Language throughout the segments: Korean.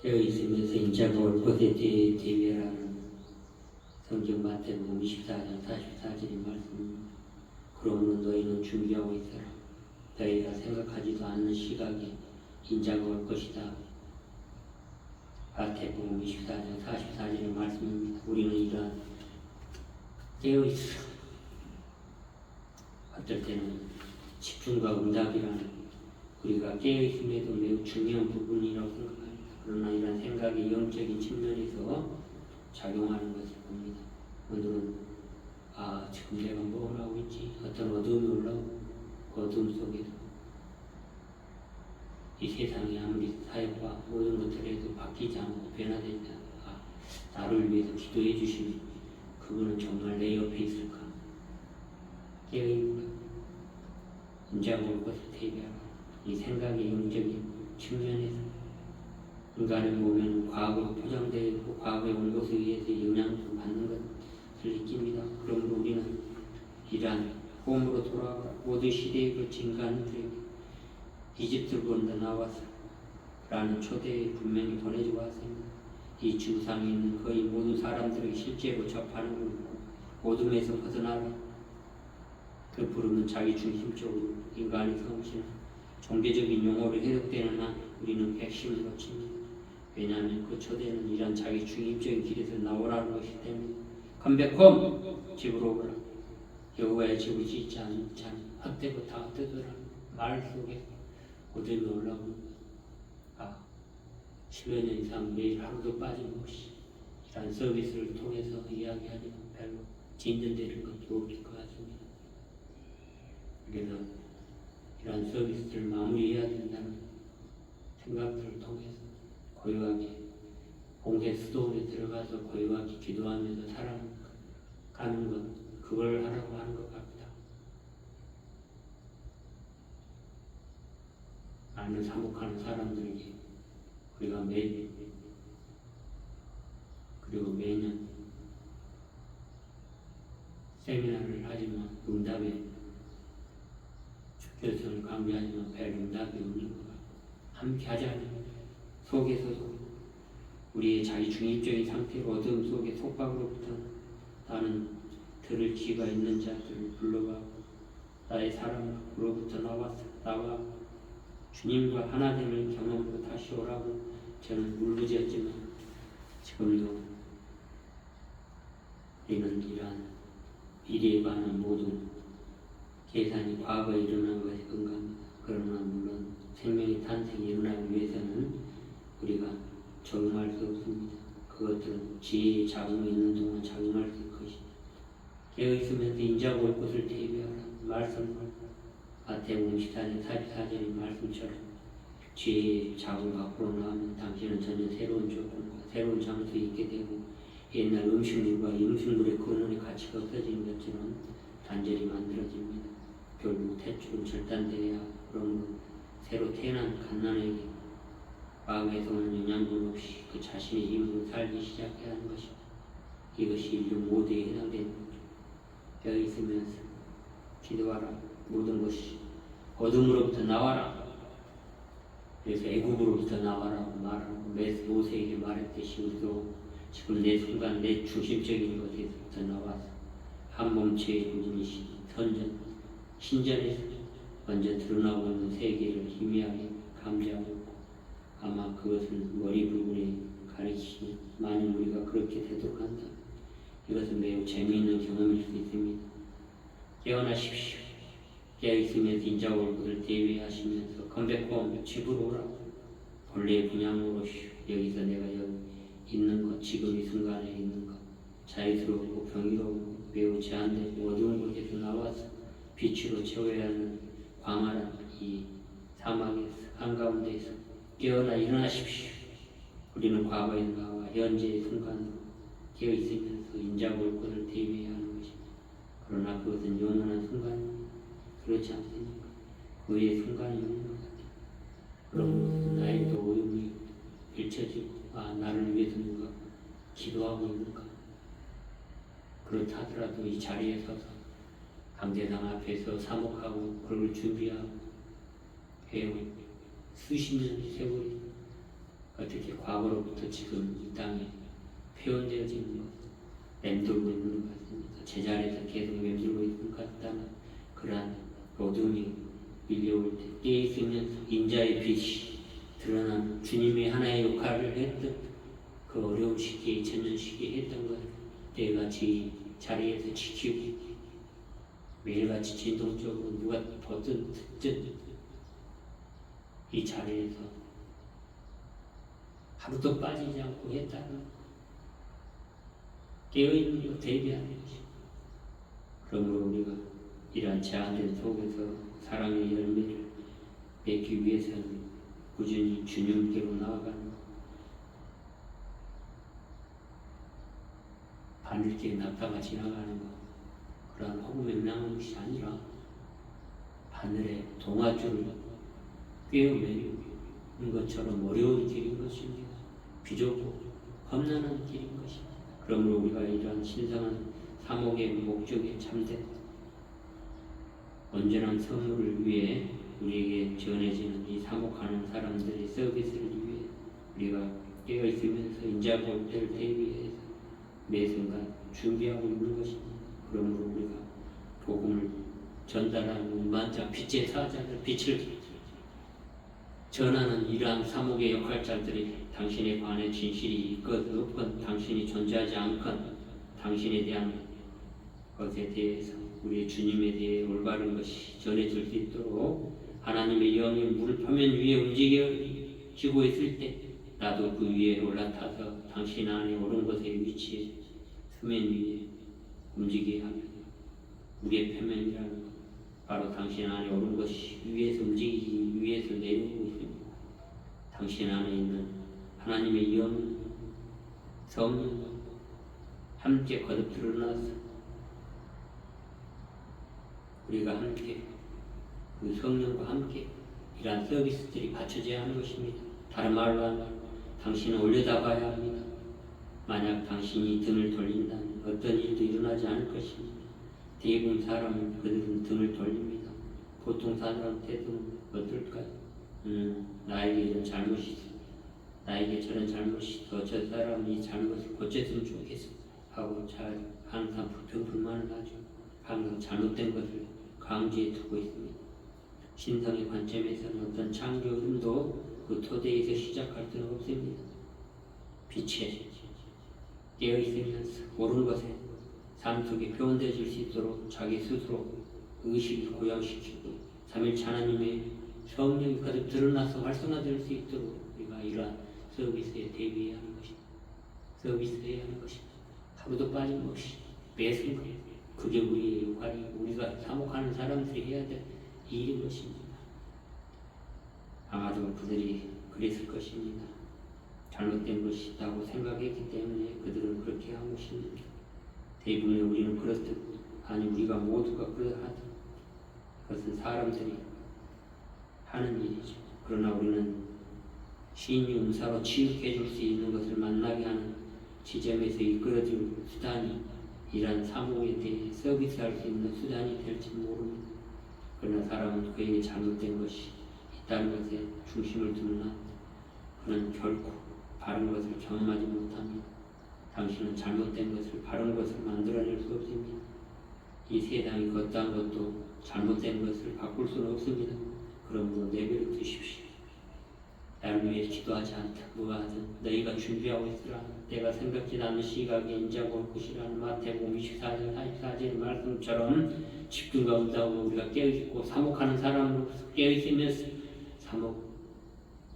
되어 있으면서 인자가 올 것에 대해 대비하라는 성경 마태복음 24장 44절의 말씀입니다. 그러므로 너희는 준비하고 있어라. 너희가 생각하지도 않는 시각에 인자가 올 것이다. 마태복음 24장 44절의 말씀입니다. 우리는 이러한 깨어있어. 어떨 때는 집중과 응답이라는 우리가 깨어있음에도 매우 중요한 부분이라고 생각합니다. 그러나 이런 생각이 영적인 측면에서 작용하는 것을 봅니다. 오늘은 지금 내가 뭘 하고 있지? 어떤 어둠이 올라오고 어둠 속에서 이 세상이 아무리 사역과 모든 것들에도 바뀌지 않고 변화되지 않고 나를 위해서 기도해 주시면 그분은 정말 내 옆에 있을까? 깨어있는가? 인자가 올 것을 대비하라. 이 생각의 영적인 측면에서 인간의 몸에는 과거가 포장되어 있고 과거에 온 것에 의해서 영향을 받는 것을 느낍니다. 그러므로 우리는 이러한 홈으로 돌아가 모든 시대에 걸친 인간들에게 이집트로부터 나와서 라는 초대에 분명히 보내주고 왔습니다. 이 지구상에 있는 거의 모든 사람들에게 실제로 접하는 것이고 어둠에서 벗어나라. 그 부름은 자기 중심적으로 인간의 성실 종교적인 용어로 해석되는 한 우리는 핵심을 놓칩니다. 왜냐하면 그 초대는 이런 자기 중립적인 길에서 나오라는 것이기 때문에 컴백홈 집으로 오라. 여호와의 집을 짓지 않은 자는 헛되고 다 헛되더라. 말 속에 어둠이 올라오는 것. 10여 년 이상 매일 하루도 빠짐없이 이런 서비스를 통해서 이야기하지만 별로 진전되는 것도 없을 것 같습니다. 그래서 이런 서비스를 마무리해야 된다는 생각들을 통해서 고요하게 공개 수도원에 들어가서 고요하게 기도하면서 살아가는 것, 그걸 하라고 하는 것 같다. 많은 사목하는 사람들에게 우리가 그리고 매년 세미나를 하지만 응답에 축제성을 강조하지만 별 응답이 없는 것 같고 함께 하자는 속에서도 우리의 자기 중립적인 상태로 어둠 속의 속박으로부터 나는 들을 귀가 있는 자들을 불러가고 나의 사랑으로부터 나와 주님과 하나됨을 경험으로 다시 오라고 저는 울부짖었지만 지금도 우리는 이러한 미래에 관한 모든 계산이 과거에 일어난 것이 건강합니다. 그러나 물론 생명의 탄생이 일어나기 위해서는 우리가 적응할 수 없습니다. 그것들은 지혜의 자궁에 있는 동안 작용할 수 있을 것이다. 깨어있으면서 인자가 올 것을 대비하라. 말씀을 마태복음 14장 44절의 말씀처럼 지혜의 자궁 밖으로 나오면 당신은 전혀 새로운 조건과 새로운 장소에 있게 되고 옛날 음식물과 음식물의 근원의 가치가 없어지는 것처럼 단절이 만들어집니다. 결국 태초는 절단되어야 그러므로 새로 태어난 갓난에게 과거에서 오는 영향분 없이 그 자신의 힘으로 살기 시작해야 하는 것입니다. 이것이 인류 모두에 해당되는 거죠. 되어 있으면서 기도하라. 모든 것이 어둠으로부터 나와라. 그래서 애국으로부터 나와라고 말하고 모세에게 말했듯이 우리도 지금 내 순간 내 중심적인 것에서부터 나와서 한 몸체의 부분이신 신전에서 먼저 드러나고 있는 세계를 희미하게 감지하고 있고 아마 그것은 머리 부분에 가리키시니 만일 우리가 그렇게 되도록 한다. 이것은 매우 재미있는 경험일 수 있습니다. 깨어나십시오. 깨어있으면서 인자가 올 것을 대비하시면서 컴백홈 집으로 오라고 본래의 분양으로 여기서 내가 여기 있는 것, 지금 이 순간에 있는 것 자유스럽고 평화롭고 매우 제한되고 어두운 곳에서 나와서 빛으로 채워야 하는 광활한 이 사막에서 한가운데에서 깨어나 일어나십시오. 우리는 과거의 나와 현재의 순간으로 깨어있으면서 인자가 올 것을 대비해야 하는 것입니다. 그러나 그것은 영원한 순간입니다. 그렇지 않습니까? 그의 순간이 있는 것 같아요. 그럼 나에게 어둠이 펼쳐지고 나를 위해서 누가 기도하고 있는가? 그렇다 하더라도 이 자리에 서서 강제당 앞에서 사목하고 그걸 준비하고 해오고 수십 년의 세월이 어떻게 과거로부터 지금 이 땅에 표현되어지는 것, 맴돌고 있는 것 같습니다. 제자리에서 계속 맴돌고 있는 것 같다는 그러한 어둠이 밀려올 때 깨있으면서 인자의 빛이 드러나는 주님의 하나의 역할을 했던 그 어려운 시기에 2000년 시기에 했던 것 때같이 자리에서 지키고 매일같이 진동적으로 누가 보든 듣든 이 자리에서 하루도 빠지지 않고 했다는 깨어있는 것 대비하는 것입니다. 그러므로 우리가 이러한 제한된 속에서 사랑의 열매를 맺기 위해서는 꾸준히 주님께로 나아가는 것, 바늘길 낙타가 지나가는 것, 그러한 허구맹랑한 것이 아니라 바늘에 동아줄을 꿰어매는 것처럼 어려운 길인 것입니다. 비좁고 험난한 길인 것입니다. 그러므로 우리가 이러한 신성한 사목의 목적에 참된 온전한 선물을 위해 우리에게 전해지는 이 사목하는 사람들의 서비스를 위해 우리가 깨어있으면서 인자 볼 때를 대비해서 매 순간 준비하고 있는 것입니다. 그러므로 우리가 복음을 전달하는 만장 빛의 사자들, 빛을 전하는 이러한 사목의 역할자들이 당신에 관해 진실이 있건 없건, 당신이 존재하지 않건 당신에 대한 것에 대해서 우리 주님에 대해 올바른 것이 전해질 수 있도록 하나님의 영이 물 표면 위에 움직여지고 있을 때 나도 그 위에 올라타서 당신 안에 옳은 것에 위치해 수면 위에 움직여야 합니다. 우리의 표면이라는 것, 바로 당신 안에 옳은 것이 위에서 움직이기 위해서 내려오고 있습니다. 당신 안에 있는 하나님의 영, 성령과 함께 거듭 드러나서 우리가 함께 그 성령과 함께 이러한 서비스들이 받쳐져야 하는 것입니다. 다른 말로 하면 당신은 올려다봐야 합니다. 만약 당신이 등을 돌린다면 어떤 일도 일어나지 않을 것입니다. 대부분 사람은 그들은 등을 돌립니다. 보통 사람 태도는 어떨까요? 나에게 이런 잘못이 있어. 나에게 저런 못이 있어. 저 사람이 이 잘못을 고쳤으면 좋겠어. 하고 항상 불평불만을 하죠. 항상 잘못된 것을 강조해 두고 있습니다. 신성의 관점에서는 어떤 창조음도 그 토대에서 시작할 수는 없습니다. 빛에 깨어있으면서 옳은 것에 삶 속에 표현되어질 수 있도록 자기 스스로 의식을 고양시키고 3일차 하나님의 성령이 가득 드러나서 활성화될 수 있도록 우리가 이러한 서비스에 대비해야 하는 것입니다. 서비스해야 하는 것입니다. 하루도 빠짐없이 매순간 그게 우리의 역할이고 우리가 사목하는 사람들이 해야 될 일인 것입니다. 아마도 그들이 그랬을 것입니다. 잘못된 것이 있다고 생각했기 때문에 그들은 그렇게 한 것입니다. 대부분의 우리는 그렇듯, 아니 우리가 모두가 그러하듯 그것은 사람들이 하는 일이죠. 그러나 우리는 신이 은사로 치유해 줄 수 있는 것을 만나게 하는 지점에서 이끌어줄 수단이 이러한 사목에 대해 서비스할 수 있는 수단이 될지 모릅니다. 그러나 사람은 그에게 잘못된 것이 있다는 것에 중심을 두는 한 그는 결코 바른 것을 경험하지 못합니다. 당신은 잘못된 것을 바른 것을 만들어낼 수 없습니다. 이 세상이 걷다한 것도 잘못된 것을 바꿀 수는 없습니다. 그러므로 내버려 두십시오. 나를 위해 기도하지 않다 무하든 너희가 준비하고 있으라. 내가 생각지 않는 시각에 인자가 올 것이라는 마태복음 24절 44절 말씀처럼 집중과 응답으로 우리가 깨어있고 사목하는 사람으로서 깨어있으면서 사목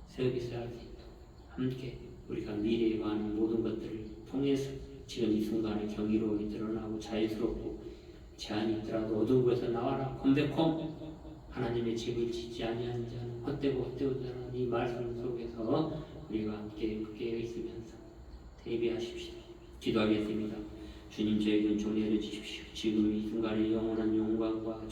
서비스할 수 있도록 함께 우리가 미래에 관한 모든 것들을 통해서 지금 이 순간에 경이로움이 드러나고 자유스럽고 제한이 있더라도 어두운 곳에서 나와라 컴백홈 하나님의 집을 짓지 아니하는 자는 헛되고 헛되우자는 이 말씀 속에서 우리가 함께 깨어있으면서 대비하십시오. 기도하겠습니다. 주님 저에게 은총 내려주십시오. 지금 이 순간에 영원한 영광과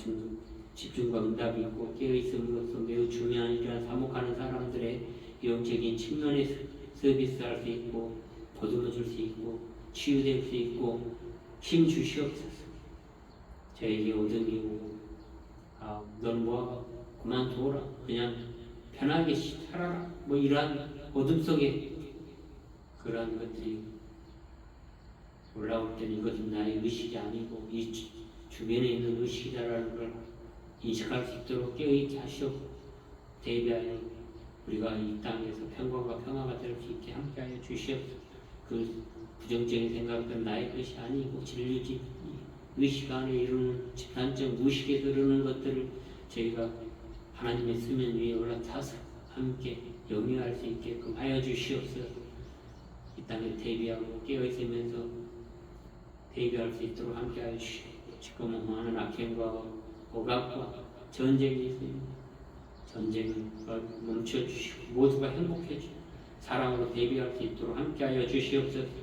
집중과 응답이 있고 깨어있음으로써 매우 중요한 이러한 사목하는 사람들의 영적인 측면에서 서비스할 수 있고 보듬어줄 수 있고 치유될 수 있고 힘 주시옵소서. 저에게 어둠이 오고 너는 뭐하고 그만두어라 그냥 편하게 살아라 뭐 이러한 어둠 속에 그러한 것들이 올라올 때는 이것은 나의 의식이 아니고 이 주변에 있는 의식이다라는 걸 인식할 수 있도록 깨어있게 하시옵고 대비하여 우리가 이 땅에서 평강과 평화가 될 수 있게 함께하여 주시옵소서. 그 부정적인 생각은 나의 것이 아니고 진리지 의식 안에 이루는 집단적 무의식에 이르는 것들을 저희가 하나님의 수면 위에 올라타서 함께 영위할 수 있게끔 하여 주시옵소서. 이 땅에 대비하고 깨어있으면서 대비할 수 있도록 함께하여 주시옵소서. 지금은 많은 악행과 억압과 전쟁이 있습니다. 전쟁을 멈춰주시고 모두가 행복해지고 사랑으로 대비할 수 있도록 함께하여 주시옵소서.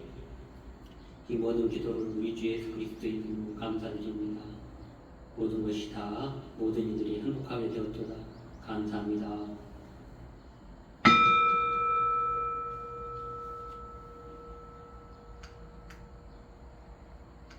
이 모든 기도를 우리 주 예수 그리스도의 이름으로 감사드립니다. 모든 것이 다 모든 이들이 행복하게 되었도다. 감사합니다.